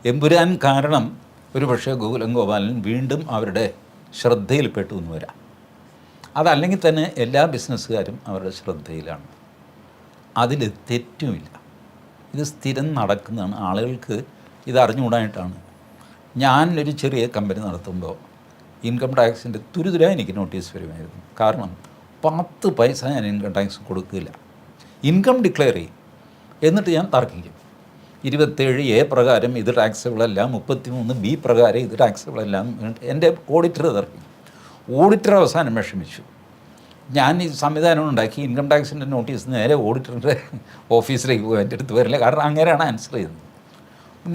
എമ്പുരാൻ കാരണം ഒരു പക്ഷേ ഗോകുലം ഗോപാലൻ വീണ്ടും അവരുടെ ശ്രദ്ധയിൽപ്പെട്ടു എന്ന് വരാം. അതല്ലെങ്കിൽ തന്നെ എല്ലാ ബിസിനസ്സുകാരും അവരുടെ ശ്രദ്ധയിലാണ്. അതിൽ തെറ്റുമില്ല. ഇത് സ്ഥിരം നടക്കുന്നതാണ്. ആളുകൾക്ക് ഇത് അറിഞ്ഞുകൂടായിട്ടാണ്. ഞാൻ ഒരു ചെറിയ കമ്പനി നടത്തുമ്പോൾ ഇൻകം ടാക്സിൻ്റെ തുരുതുര എനിക്ക് നോട്ടീസ് വരുമായിരുന്നു. കാരണം 10 പൈസ ഞാൻ ഇൻകം ടാക്സ് കൊടുക്കില്ല. ഇൻകം ഡിക്ലെയർ ചെയ്യും, എന്നിട്ട് ഞാൻ തർക്കിക്കും. 27A പ്രകാരം ഇത് ടാക്സബിളല്ല, 33B പ്രകാരം ഇത് ടാക്സബിളല്ല. എൻ്റെ ഓഡിറ്റർ തർക്കിക്കും. ഓഡിറ്റർ അവസാനം വിഷമിച്ചു. ഞാൻ ഈ സംവിധാനം ഉണ്ടാക്കി ഇൻകം ടാക്സിൻ്റെ നോട്ടീസ് നേരെ ഓഡിറ്ററിൻ്റെ ഓഫീസിലേക്ക് പോയി എൻ്റെ അടുത്ത് വരില്ല. കാരണം അങ്ങനെയാണ് ആൻസർ ചെയ്യുന്നത്.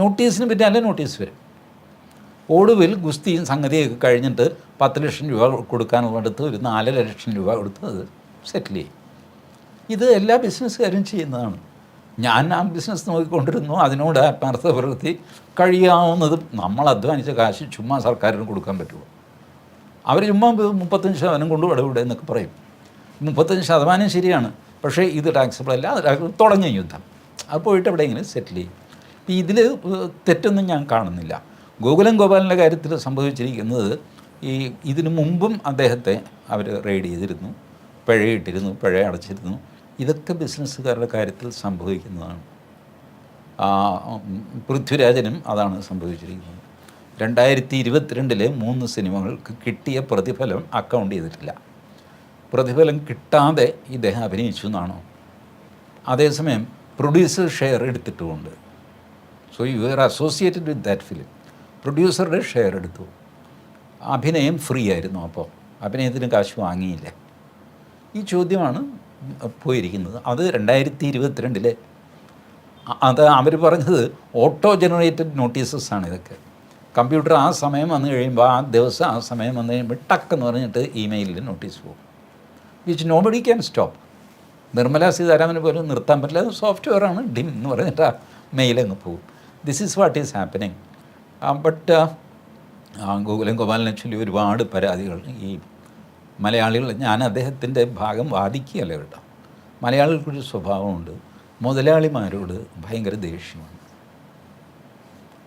നോട്ടീസിന് പിന്നാലെ നോട്ടീസ് വരും. ഒടുവിൽ ഗുസ്തിയും സംഗതിയൊക്കെ കഴിഞ്ഞിട്ട് 10 ലക്ഷം രൂപ കൊടുക്കാനുള്ളടുത്ത് ഒരു 4.5 ലക്ഷം രൂപ കൊടുത്ത് അത് സെറ്റിൽ ചെയ്യും. ഇത് എല്ലാ ബിസിനസ്സുകാരും ചെയ്യുന്നതാണ്. ഞാൻ ആ ബിസിനസ് നോക്കിക്കൊണ്ടിരുന്നു. അതിനോട് ആത്മാർത്ഥ പ്രവൃത്തി കഴിയാവുന്നതും നമ്മൾ അധ്വാനിച്ച കാശ് ചുമ്മാ സർക്കാരിന് കൊടുക്കാൻ പറ്റുമോ? അവർ ചുമ്മാ 35% കൊണ്ട് ഇവിടെ എന്നൊക്കെ പറയും. 35% ശരിയാണ്, പക്ഷേ ഇത് ടാക്സബിളല്ല. അത് തുടങ്ങിയ യുദ്ധം അത് പോയിട്ട് എവിടെയെങ്കിലും സെറ്റിൽ ചെയ്യും. അപ്പോൾ ഇതിൽ തെറ്റൊന്നും ഞാൻ കാണുന്നില്ല. ഗോകുലം ഗോപാലൻ്റെ കാര്യത്തിൽ സംഭവിച്ചിരിക്കുന്നത് ഇതിനു മുമ്പും അദ്ദേഹത്തെ അവർ റെയ്ഡ് ചെയ്തിരുന്നു, പിഴയിട്ടിരുന്നു, പിഴ അടച്ചിരുന്നു. ഇതൊക്കെ ബിസിനസ്സുകാരുടെ കാര്യത്തിൽ സംഭവിക്കുന്നതാണ്. പൃഥ്വിരാജനും അതാണ് സംഭവിച്ചിരിക്കുന്നത്. 2022 3 സിനിമകൾക്ക് കിട്ടിയ പ്രതിഫലം അക്കൗണ്ട് ചെയ്തിട്ടില്ല. പ്രതിഫലം കിട്ടാതെ ഇദ്ദേഹം അഭിനയിച്ചു എന്നാണോ? അതേസമയം പ്രൊഡ്യൂസർ ഷെയർ എടുത്തിട്ടുമുണ്ട്. So you are associated with that film. പ്രൊഡ്യൂസറുടെ ഷെയർ എടുത്തു. അഭിനയം ഫ്രീ ആയിരുന്നു. അപ്പോൾ അഭിനയത്തിന് കാശ് വാങ്ങിയില്ല. ഈ ചോദ്യമാണ് പോയിരിക്കുന്നത്. അത് 2022 അത് അവർ പറഞ്ഞത് ഓട്ടോ ജനറേറ്റഡ് നോട്ടീസസ് ആണ് ഇതൊക്കെ. കമ്പ്യൂട്ടർ ആ സമയം വന്നു കഴിയുമ്പോൾ ആ ദിവസം ആ സമയം വന്നു കഴിയുമ്പോൾ ടക്കെന്ന് പറഞ്ഞിട്ട് ഇമെയിലിൽ നോട്ടീസ് പോകും. Which nobody can stop. Nirmala സീതാരാമന് പോലും നിർത്താൻ പറ്റില്ല. അത് സോഫ്റ്റ്വെയറാണ്, ഡിം എന്ന് പറഞ്ഞിട്ട് ആ മെയിലങ്ങ് പോകും. This is what is happening. But Gokulam ഗോപാലനെ ചൊല്ലി ഒരുപാട് പരാതികൾ ഈ മലയാളികൾ, ഞാൻ അദ്ദേഹത്തിൻ്റെ ഭാഗം വാദിക്കുകയല്ല കേട്ടോ. മലയാളികൾക്കൊരു സ്വഭാവമുണ്ട്, മുതലാളിമാരോട് ഭയങ്കര ദേഷ്യമാണ്.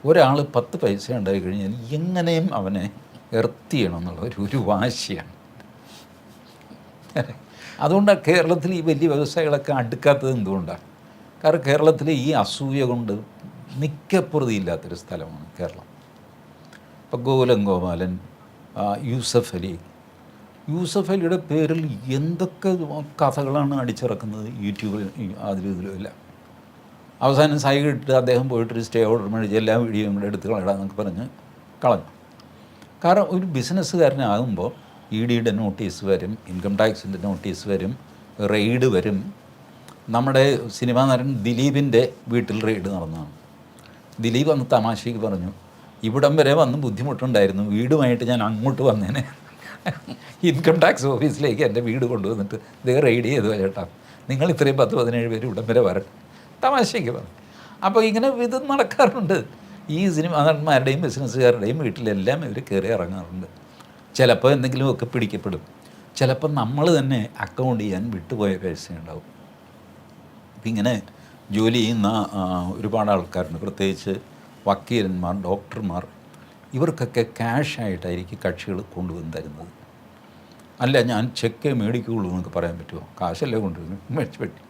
ഒരാൾ 10 പൈസ ഉണ്ടായി കഴിഞ്ഞാൽ എങ്ങനെയും അവനെ എർത്ത് ചെയ്യണം എന്നുള്ള ഒരു വാശിയാണ്. അതുകൊണ്ടാണ് കേരളത്തിൽ ഈ വലിയ വ്യവസായികളൊക്കെ അടുക്കാത്തത്. എന്തുകൊണ്ടാണ്? കാരണം കേരളത്തിൽ ഈ അസൂയ കൊണ്ട് നിക്കപ്പുറതിയില്ലാത്തൊരു സ്ഥലമാണ് കേരളം. ഇപ്പോൾ ഗോകുലം ഗോപാലൻ, യൂസഫ് അലിയുടെ പേരിൽ എന്തൊക്കെ കഥകളാണ് അടിച്ചിറക്കുന്നത് യൂട്യൂബിൽ, അതിലും ഇതിലുമില്ല. അവസാനം സൈഡിട്ട് അദ്ദേഹം പോയിട്ടൊരു സ്റ്റേ ഓർഡർ മേടിച്ച് എല്ലാ വീഡിയോയും കൂടെ എടുത്ത് കളയിടാന്നൊക്കെ പറഞ്ഞ് കളഞ്ഞു. കാരണം ഒരു ബിസിനസ്സുകാരനാകുമ്പോൾ EDയുടെ നോട്ടീസ് വരും, ഇൻകം ടാക്സിൻ്റെ നോട്ടീസ് വരും, റെയ്ഡ് വരും. നമ്മുടെ സിനിമാ നടൻ ദിലീപിൻ്റെ വീട്ടിൽ റെയ്ഡ് നടന്നതാണ്. ദിലീപ് അന്ന് തമാശയ്ക്ക് പറഞ്ഞു, ഇവിടം വരെ വന്ന് ബുദ്ധിമുട്ടുണ്ടായിരുന്നു, വീടുമായിട്ട് ഞാൻ അങ്ങോട്ട് വന്നേനെ. ഇൻകം ടാക്സ് ഓഫീസിലേക്ക് എൻ്റെ വീട് കൊണ്ടുവന്നിട്ട് ഇതേ റെയ്ഡ് ചെയ്തു ചേട്ടാ, നിങ്ങൾ ഇത്രയും 10-17 പേര് ഇവിടം വരെ വരട്ടെ, തമാശയ്ക്ക് പറഞ്ഞു. അപ്പോൾ ഇങ്ങനെ ഇത് നടക്കാറുണ്ട്. ഈ സിനിമാ നടന്മാരുടെയും ബിസിനസ്സുകാരുടെയും വീട്ടിലെല്ലാം ഇവർ കയറി ഇറങ്ങാറുണ്ട്. ചിലപ്പോൾ എന്തെങ്കിലുമൊക്കെ പിടിക്കപ്പെടും, ചിലപ്പോൾ നമ്മൾ തന്നെ അക്കൗണ്ട് ചെയ്യാൻ വിട്ടുപോയ പൈസ ഉണ്ടാവും. അപ്പം ഇങ്ങനെ ജോലി ചെയ്യുന്ന ഒരുപാട് ആൾക്കാരുണ്ട്, പ്രത്യേകിച്ച് വക്കീലന്മാർ, ഡോക്ടർമാർ. ഇവർക്കൊക്കെ ക്യാഷായിട്ടായിരിക്കും കക്ഷികൾ കൊണ്ടുവന്ന് തരുന്നത്. അല്ല, ഞാൻ ചെക്ക് മേടിക്കുകയുള്ളൂ എന്നൊക്കെ പറയാൻ പറ്റുമോ? കാശല്ലേ കൊണ്ടുവരുന്നു, മേടിച്ച് പറ്റി.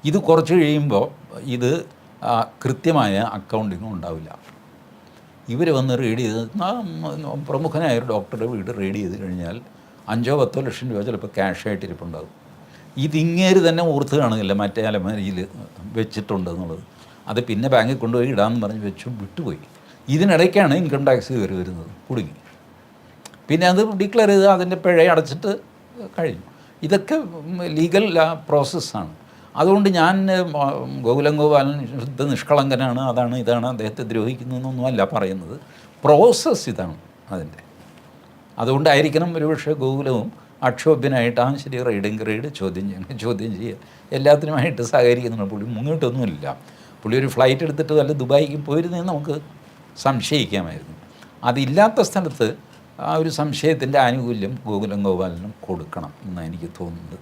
ഇത് കുറച്ച് കഴിയുമ്പോൾ ഇത് കൃത്യമായ അക്കൗണ്ടിങ്ങും ഉണ്ടാവില്ല. ഇവർ വന്ന് റീഡ് ചെയ്ത്, പ്രമുഖനായ ഒരു ഡോക്ടറുടെ വീട് റീഡ് ചെയ്ത് കഴിഞ്ഞാൽ 5-10 ലക്ഷം രൂപ ചിലപ്പോൾ ക്യാഷായിട്ട് ഇരിപ്പുണ്ടാകും. ഇതിങ്ങേര് തന്നെ ഓർത്ത് കാണുന്നില്ല മറ്റേ അലമാരിയിൽ വെച്ചിട്ടുണ്ട് എന്നുള്ളത്. അത് പിന്നെ ബാങ്കിൽ കൊണ്ടുപോയി ഇടാമെന്ന് പറഞ്ഞ് വെച്ചു വിട്ടുപോയി. ഇതിനിടയ്ക്കാണ് ഇൻകം ടാക്സ് കയറി വരുന്നത്, കുടുങ്ങി. പിന്നെ അത് ഡിക്ലെയർ ചെയ്ത് അതിൻ്റെ പിഴ അടച്ചിട്ട് കഴിഞ്ഞു. ഇതൊക്കെ ലീഗൽ പ്രോസസ്സാണ്. അതുകൊണ്ട് ഞാൻ ഗോകുലം ഗോപാലൻ ശുദ്ധ നിഷ്കളങ്കനാണ്, അതാണ് ഇതാണ്, അദ്ദേഹത്തെ ദ്രോഹിക്കുന്നതെന്നൊന്നുമല്ല പറയുന്നത്. പ്രോസസ്സ് ഇതാണ് അതിൻ്റെ. അതുകൊണ്ടായിരിക്കണം ഒരുപക്ഷെ ഗോകുലവും അക്ഷോഭ്യനായിട്ട് ശരി റെയ്ഡ് ചോദ്യം ചെയ്യുക എല്ലാത്തിനുമായിട്ട് സഹകരിക്കുന്നുണ്ട്. പുള്ളി മുങ്ങിയിട്ടൊന്നുമില്ല. പുള്ളി ഒരു ഫ്ലൈറ്റ് എടുത്തിട്ട് വല്ല ദുബായിക്ക് പോയിരുന്നെങ്കിൽ നമുക്ക് സംശയിക്കാമായിരുന്നു. അതില്ലാത്ത സ്ഥലത്ത് ആ ഒരു സംശയത്തിൻ്റെ ആനുകൂല്യം ഗോകുലം ഗോപാലനും കൊടുക്കണം എന്നാണ് എനിക്ക് തോന്നുന്നത്.